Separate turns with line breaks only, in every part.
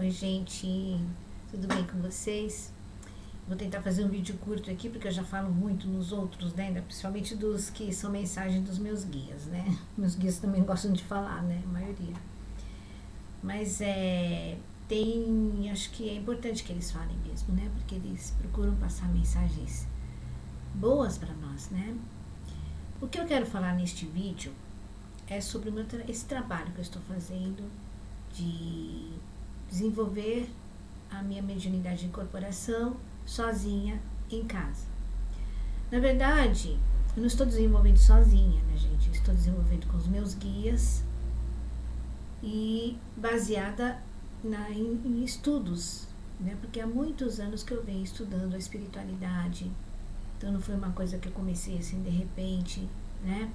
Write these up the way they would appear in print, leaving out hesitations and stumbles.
Oi, gente, tudo bem com vocês? Vou tentar fazer um vídeo curto aqui, porque eu já falo muito nos outros, né? Principalmente dos que são mensagens dos meus guias, né? Meus guias também gostam de falar, né? A maioria. Mas acho que é importante que eles falem mesmo, né? Porque eles procuram passar mensagens boas para nós, né? O que eu quero falar neste vídeo é sobre esse trabalho que eu estou fazendo de desenvolver a minha mediunidade de incorporação sozinha em casa. Na verdade, eu não estou desenvolvendo sozinha, né, gente? Eu estou desenvolvendo com os meus guias e baseada em estudos, né? Porque há muitos anos que eu venho estudando a espiritualidade, então não foi uma coisa que eu comecei assim de repente, né?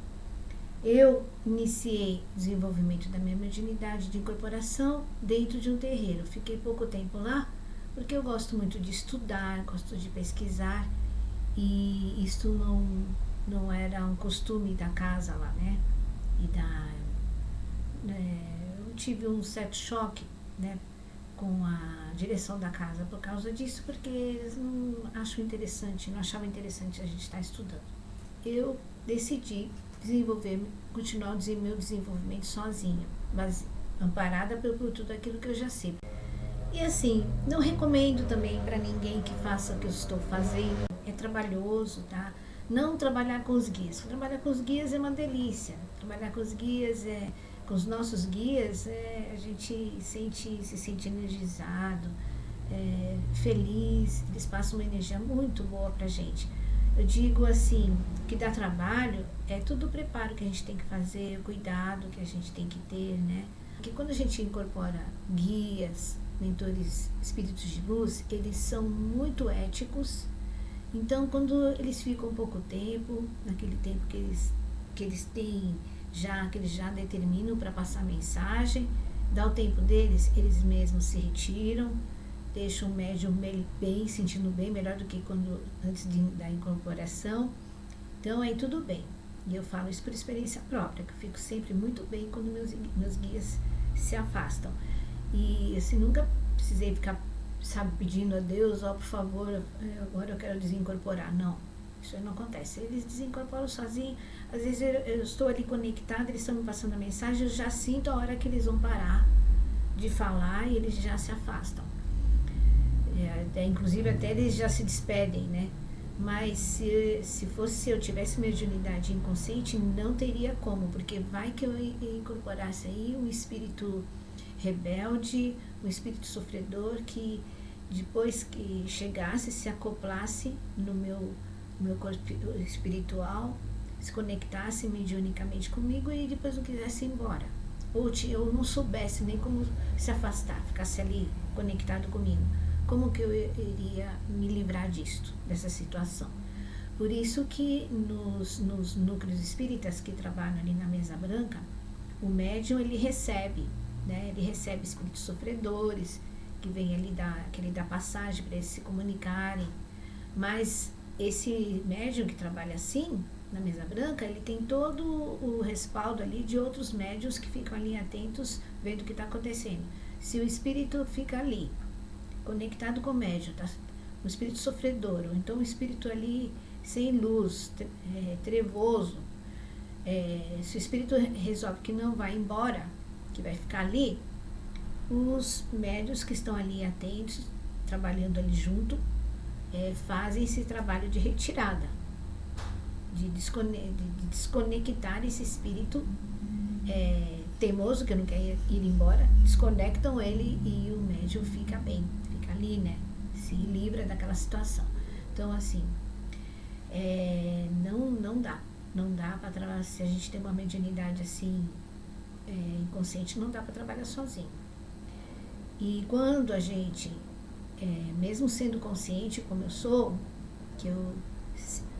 Eu iniciei o desenvolvimento da minha mediunidade de incorporação dentro de um terreiro. Fiquei pouco tempo lá, porque eu gosto muito de estudar, gosto de pesquisar, e isso não era um costume da casa lá, né? Eu tive um certo choque, né, com a direção da casa por causa disso, porque eles não achavam interessante a gente estar estudando. Eu decidi continuar o meu desenvolvimento sozinha, mas amparada por tudo aquilo que eu já sei. E assim, não recomendo também para ninguém que faça o que eu estou fazendo, é trabalhoso, tá? Não trabalhar com os guias. Trabalhar com os guias é uma delícia. Trabalhar com os guias com os nossos guias, a gente se sente energizado, feliz, eles passam uma energia muito boa pra gente. Eu digo assim, que dá trabalho é tudo o preparo que a gente tem que fazer, o cuidado que a gente tem que ter, né? Porque quando a gente incorpora guias, mentores, espíritos de luz, eles são muito éticos. Então, quando eles ficam pouco tempo, naquele tempo que eles têm que eles já determinam para passar a mensagem, dá o tempo deles, eles mesmos se retiram, deixa o médium bem, sentindo bem, melhor do que antes da incorporação. Então aí tudo bem. E eu falo isso por experiência própria, que eu fico sempre muito bem quando meus guias se afastam. E assim, nunca precisei ficar, pedindo a Deus, por favor, agora eu quero desincorporar. Não, isso não acontece. Eles desincorporam sozinhos. Às vezes eu estou ali conectada, eles estão me passando a mensagem, eu já sinto a hora que eles vão parar de falar e eles já se afastam. Inclusive até eles já se despedem, né? Mas se eu tivesse mediunidade inconsciente, não teria como, porque vai que eu incorporasse aí um espírito rebelde, um espírito sofredor que depois que chegasse, se acoplasse no meu corpo espiritual, se conectasse mediunicamente comigo e depois não quisesse ir embora. Ou eu não soubesse nem como se afastar, ficasse ali conectado comigo. Como que eu iria me livrar dessa situação? Por isso que nos núcleos espíritas que trabalham ali na mesa branca, o médium ele recebe, né? Ele recebe espíritos sofredores, que vem ali que ele dá passagem para eles se comunicarem. Mas esse médium que trabalha assim, na mesa branca, ele tem todo o respaldo ali de outros médiuns que ficam ali atentos, vendo o que está acontecendo. Se o espírito fica ali, conectado com o médium, tá? Um espírito sofredor, ou então um espírito ali sem luz, trevoso, se o espírito resolve que não vai embora, que vai ficar ali, os médiuns que estão ali atentos, trabalhando ali junto, fazem esse trabalho de retirada, de desconectar esse espírito teimoso, que não quer ir embora, desconectam ele e o médium fica bem, fica ali, né? Se livra daquela situação. Então, assim, não dá para trabalhar, se a gente tem uma mediunidade assim, inconsciente, não dá para trabalhar sozinho. E quando a gente, mesmo sendo consciente como eu sou, que eu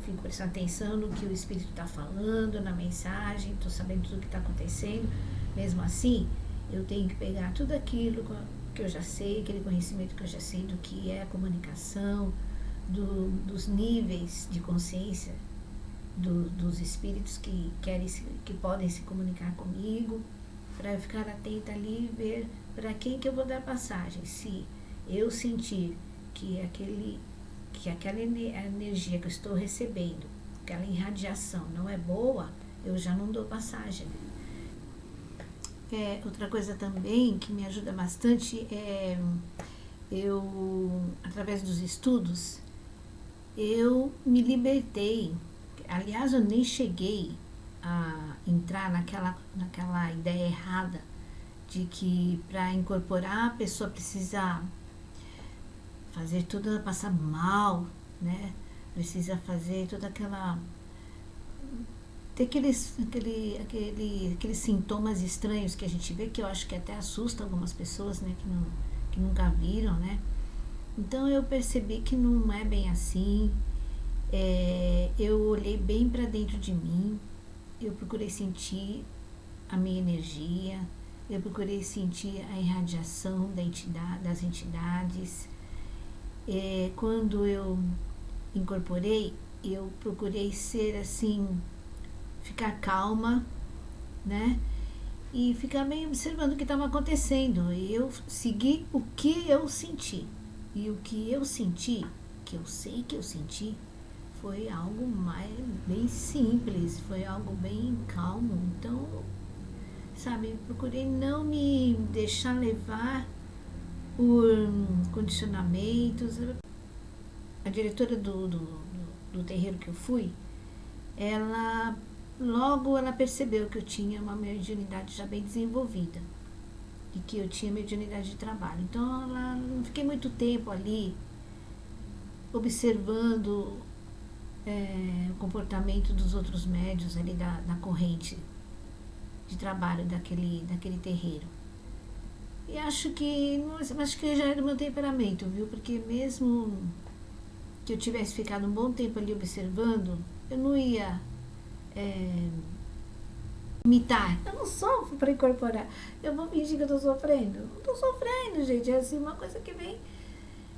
fico prestando atenção no que o espírito está falando, na mensagem, estou sabendo tudo o que está acontecendo, mesmo assim, eu tenho que pegar tudo aquilo que eu já sei, aquele conhecimento que eu já sei do que é a comunicação, dos níveis de consciência dos espíritos que podem se comunicar comigo, para eu ficar atenta ali e ver para quem que eu vou dar passagem. Se eu sentir que aquela energia que eu estou recebendo, aquela irradiação não é boa, eu já não dou passagem. Outra coisa também que me ajuda bastante é através dos estudos, eu me libertei. Aliás, eu nem cheguei a entrar naquela ideia errada de que para incorporar a pessoa precisa fazer tudo, passar mal, né? Precisa fazer toda aquela... Tem aqueles sintomas estranhos que a gente vê, que eu acho que até assusta algumas pessoas, né? Que nunca viram, né? Então eu percebi que não é bem assim. Eu olhei bem para dentro de mim, eu procurei sentir a minha energia, eu procurei sentir a irradiação das entidades. Quando eu incorporei, eu procurei ser assim, ficar calma, né? E ficar bem observando o que estava acontecendo. E eu segui o que eu senti. E o que eu senti, que eu sei que eu senti, foi algo bem simples, foi algo bem calmo. Então, sabe, procurei não me deixar levar por condicionamentos. A diretora do terreiro que eu fui, logo ela percebeu que eu tinha uma mediunidade já bem desenvolvida e que eu tinha mediunidade de trabalho. Então, não fiquei muito tempo ali observando o comportamento dos outros médiuns ali da corrente de trabalho daquele terreiro. E acho que já era o meu temperamento, viu? Porque mesmo que eu tivesse ficado um bom tempo ali observando, eu não ia imitar. Eu não sofro para incorporar. Eu vou fingir que eu tô sofrendo. Não tô sofrendo, gente. É assim, uma coisa que vem...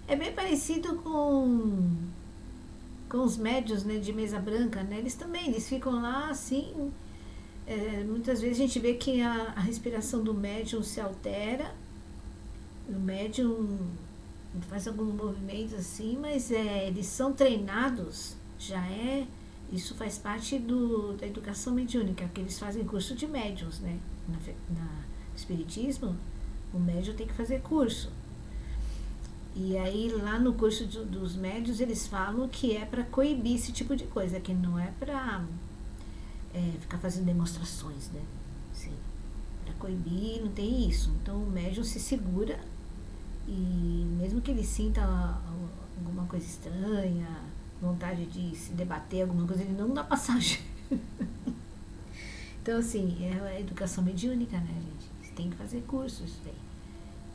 É bem parecido com os médiuns, né, de mesa branca, né? Eles ficam lá assim... muitas vezes a gente vê que a respiração do médium se altera. O médium faz alguns movimentos assim, mas eles são treinados, isso faz parte da educação mediúnica, que eles fazem curso de médiums, né? No espiritismo, o médium tem que fazer curso. E aí lá no curso dos médiuns eles falam que é para coibir esse tipo de coisa, que não é para ficar fazendo demonstrações, né? Assim, para coibir, não tem isso. Então o médium se segura e mesmo que ele sinta alguma coisa estranha, vontade de se debater alguma coisa, ele não dá passagem. Então assim, é a educação mediúnica, né, gente? Você tem que fazer curso, isso daí.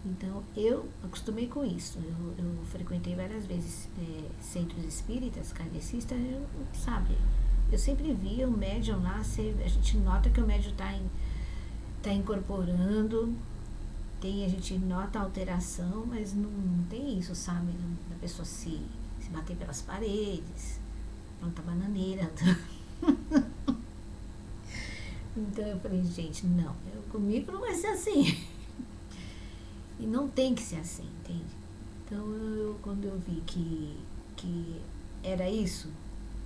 Então eu acostumei com isso. Eu frequentei várias vezes centros espíritas, kardecistas, sabe? Eu sempre via o médium lá, a gente nota que o médium tá incorporando, a gente nota a alteração, mas não tem isso, sabe? Da pessoa se bater pelas paredes, planta bananeira. Então eu falei, gente, não, comigo não vai ser assim. E não tem que ser assim, entende? Então quando eu vi que era isso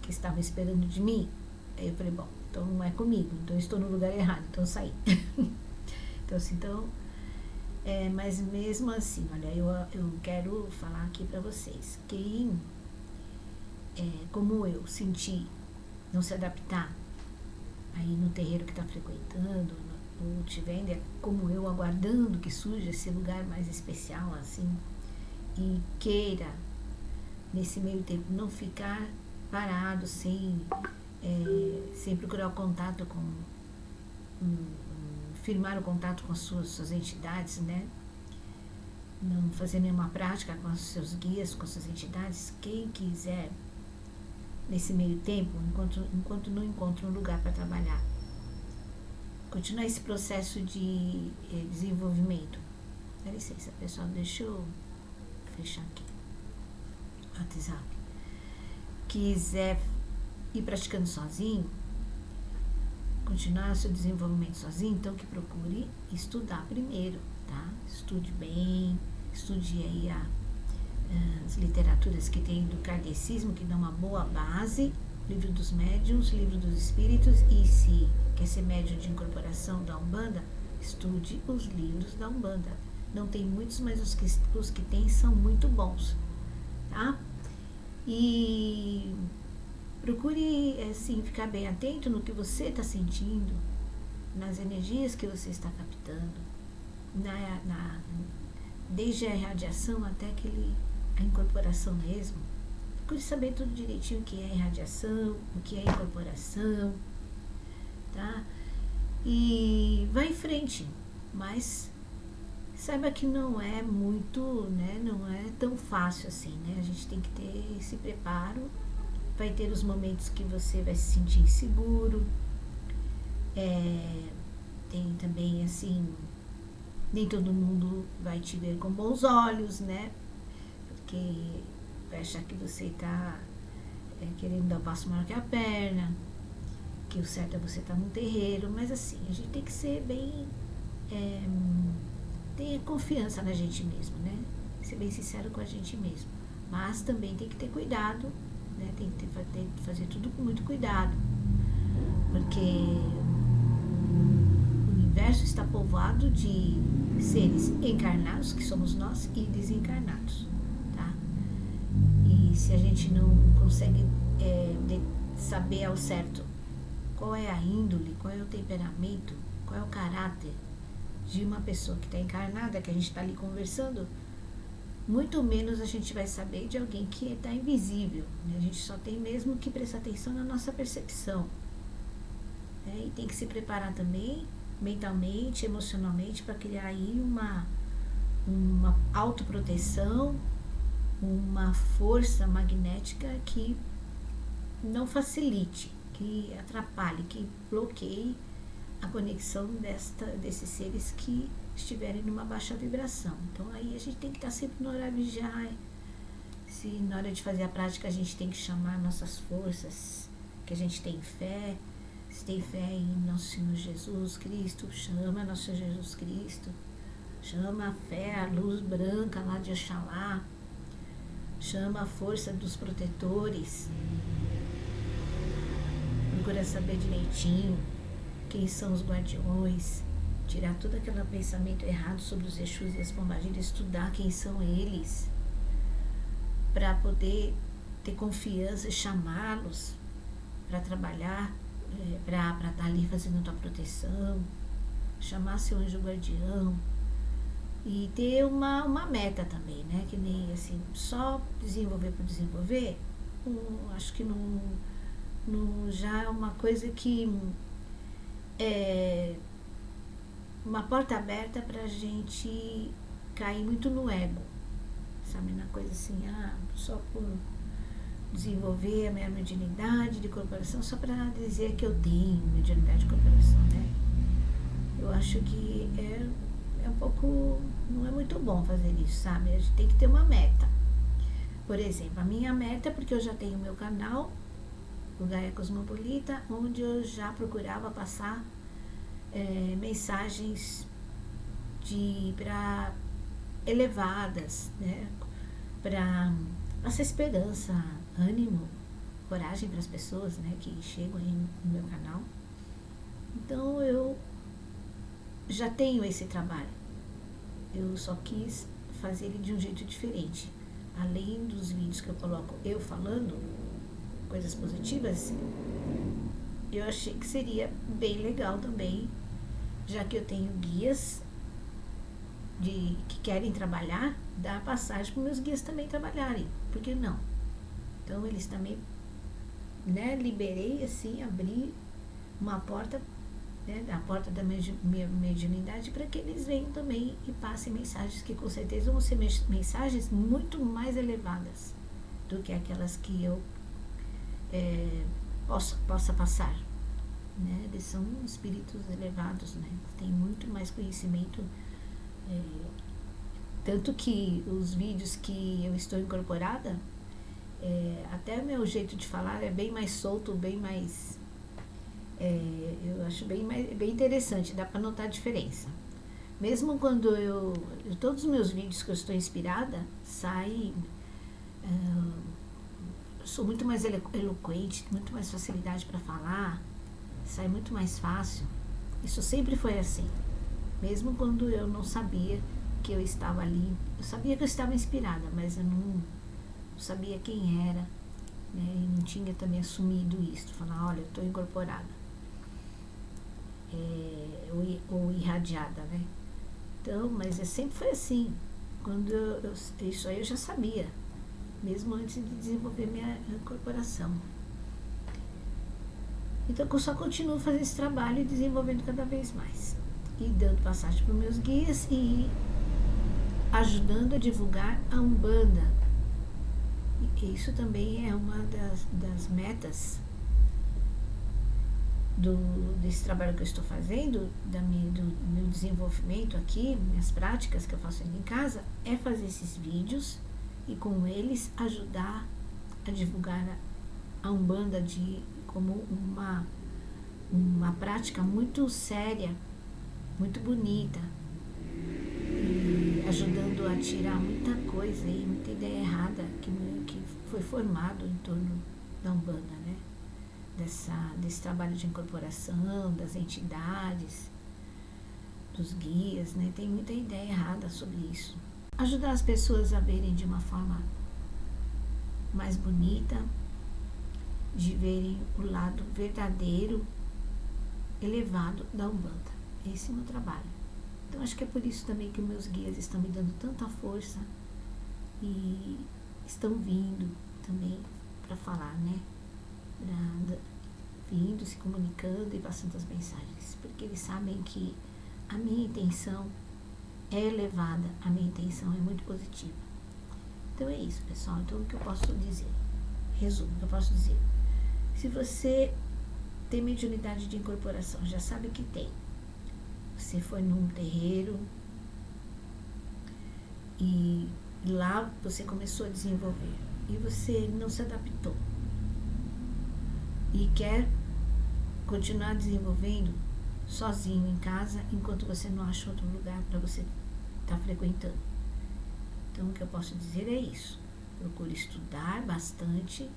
que estavam esperando de mim, aí eu falei, bom, então não é comigo, então eu estou no lugar errado, então eu saí. Então assim, mas mesmo assim, olha, eu quero falar aqui para vocês, quem, como eu, senti não se adaptar aí no terreiro que está frequentando, ou tiver ainda como eu aguardando que surja esse lugar mais especial assim, e queira nesse meio tempo não ficar parado sem procurar o contato firmar o contato com as suas entidades, né? Não fazer nenhuma prática com os seus guias, com as suas entidades. Quem quiser, nesse meio tempo, enquanto não encontra um lugar para trabalhar, continuar esse processo de desenvolvimento. Dá licença, pessoal, deixa eu fechar aqui o WhatsApp. Quiser ir praticando sozinho, continuar seu desenvolvimento sozinho, então que procure estudar primeiro, tá? Estude bem, estude aí as literaturas que tem do kardecismo, que dão uma boa base, livro dos médiuns, livro dos espíritos, e se quer ser médium de incorporação da Umbanda, estude os livros da Umbanda. Não tem muitos, mas os que tem são muito bons, tá? E procure, assim, ficar bem atento no que você está sentindo, nas energias que você está captando, desde a irradiação até a incorporação mesmo. Procure saber tudo direitinho o que é irradiação, o que é incorporação, tá? E vai em frente, mas saiba que não é muito, né? Não é tão fácil assim, né? A gente tem que ter esse preparo. Vai ter os momentos que você vai se sentir inseguro. Tem também, assim, nem todo mundo vai te ver com bons olhos, né? Porque vai achar que você está querendo dar o passo maior que a perna, que o certo é você estar num terreiro, mas assim, a gente tem que ser bem... tenha confiança na gente mesmo, né? Ser bem sincero com a gente mesmo. Mas também tem que ter cuidado, né? Tem que fazer tudo com muito cuidado, porque o universo está povoado de seres encarnados, que somos nós, e desencarnados, tá? E se a gente não consegue saber ao certo qual é a índole, qual é o temperamento, qual é o caráter de uma pessoa que está encarnada, que a gente está ali conversando, muito menos a gente vai saber de alguém que está invisível, né? A gente só tem mesmo que prestar atenção na nossa percepção, né? E tem que se preparar também, mentalmente, emocionalmente, para criar aí uma autoproteção, uma força magnética que não facilite, que atrapalhe, que bloqueie a conexão desses seres que estiverem numa baixa vibração. Então aí a gente tem que estar sempre no horário de vigiar. Se na hora de fazer a prática a gente tem que chamar nossas forças, que a gente tem fé, se tem fé em Nosso Senhor Jesus Cristo, chama Nosso Senhor Jesus Cristo, chama a fé, a luz branca lá de Oxalá, chama a força dos protetores, procura saber direitinho quem são os guardiões, tirar todo aquele pensamento errado sobre os Exus e as Pombagiras, estudar quem são eles, para poder ter confiança e chamá-los para trabalhar, para estar ali fazendo a tua proteção, chamar seu anjo guardião e ter uma meta também, né? Que nem assim, só desenvolver por desenvolver, acho que não já é uma coisa que uma porta aberta pra gente cair muito no ego, sabe, na coisa assim, só por desenvolver a minha mediunidade de corporação, só para dizer que eu tenho mediunidade de corporação, né? Eu acho que é um pouco, não é muito bom fazer isso, sabe? A gente tem que ter uma meta. Por exemplo, a minha meta, porque eu já tenho meu canal, o Gaia Cosmopolita, onde eu já procurava passar mensagens elevadas, né? Para passar esperança, ânimo, coragem para as pessoas, né, que chegam aí no meu canal. Então eu já tenho esse trabalho. Eu só quis fazer ele de um jeito diferente. Além dos vídeos que eu coloco eu falando coisas positivas, eu achei que seria bem legal também, já que eu tenho guias que querem trabalhar, dar passagem para meus guias também trabalharem, por que não? Então eles também, né, liberei assim, abri uma porta, né, a porta da minha mediunidade, para que eles venham também e passem mensagens que com certeza vão ser mensagens muito mais elevadas do que aquelas que eu possa passar, né? Eles são espíritos elevados, né? Tem muito mais conhecimento, tanto que os vídeos que eu estou incorporada, até o meu jeito de falar é bem mais solto, bem mais, eu acho bem interessante, dá para notar a diferença. Mesmo quando todos os meus vídeos que eu estou inspirada, saem, sou muito mais eloquente, muito mais facilidade para falar, sai muito mais fácil. Isso sempre foi assim. Mesmo quando eu não sabia que eu estava ali, eu sabia que eu estava inspirada, mas eu não sabia quem era, né? E não tinha também assumido isso, falar, olha, eu estou incorporada, ou irradiada, né? Então, mas sempre foi assim. Quando isso aí eu já sabia, mesmo antes de desenvolver minha incorporação. Então eu só continuo fazendo esse trabalho e desenvolvendo cada vez mais. E dando passagem para os meus guias e ajudando a divulgar a Umbanda. E isso também é uma das metas desse trabalho que eu estou fazendo, do meu desenvolvimento aqui, minhas práticas que eu faço aqui em casa, é fazer esses vídeos e com eles ajudar a divulgar a Umbanda como uma prática muito séria, muito bonita, e ajudando a tirar muita coisa e muita ideia errada que foi formado em torno da Umbanda, né? Desse trabalho de incorporação, das entidades, dos guias, né? Tem muita ideia errada sobre isso. Ajudar as pessoas a verem de uma forma mais bonita, de verem o lado verdadeiro, elevado da Umbanda. Esse é o meu trabalho. Então acho que é por isso também que meus guias estão me dando tanta força e estão vindo também para falar, né? Vindo, se comunicando e passando as mensagens, porque eles sabem que a minha intenção é elevada, a minha intenção é muito positiva. Então é isso, pessoal. Então o que eu posso dizer? Resumo, eu posso dizer. Se você tem mediunidade de incorporação, já sabe que tem. Você foi num terreiro e lá você começou a desenvolver e você não se adaptou e quer continuar desenvolvendo sozinho em casa enquanto você não acha outro lugar para você estar frequentando. Então o que eu posso dizer é isso. Procure estudar bastante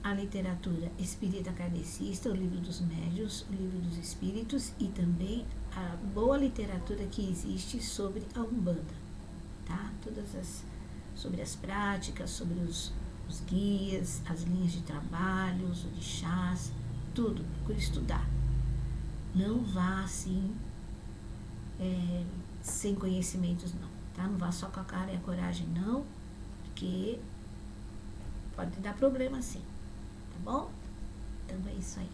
a literatura espírita kardecista, o livro dos médiuns, o livro dos espíritos e também a boa literatura que existe sobre a Umbanda, tá? Sobre as práticas, sobre os guias, as linhas de trabalho, os orixás, tudo, procure estudar. Não vá assim, sem conhecimentos não, tá? Não vá só com a cara e a coragem não, porque pode dar problema sim. Tá bom? Então é isso aí.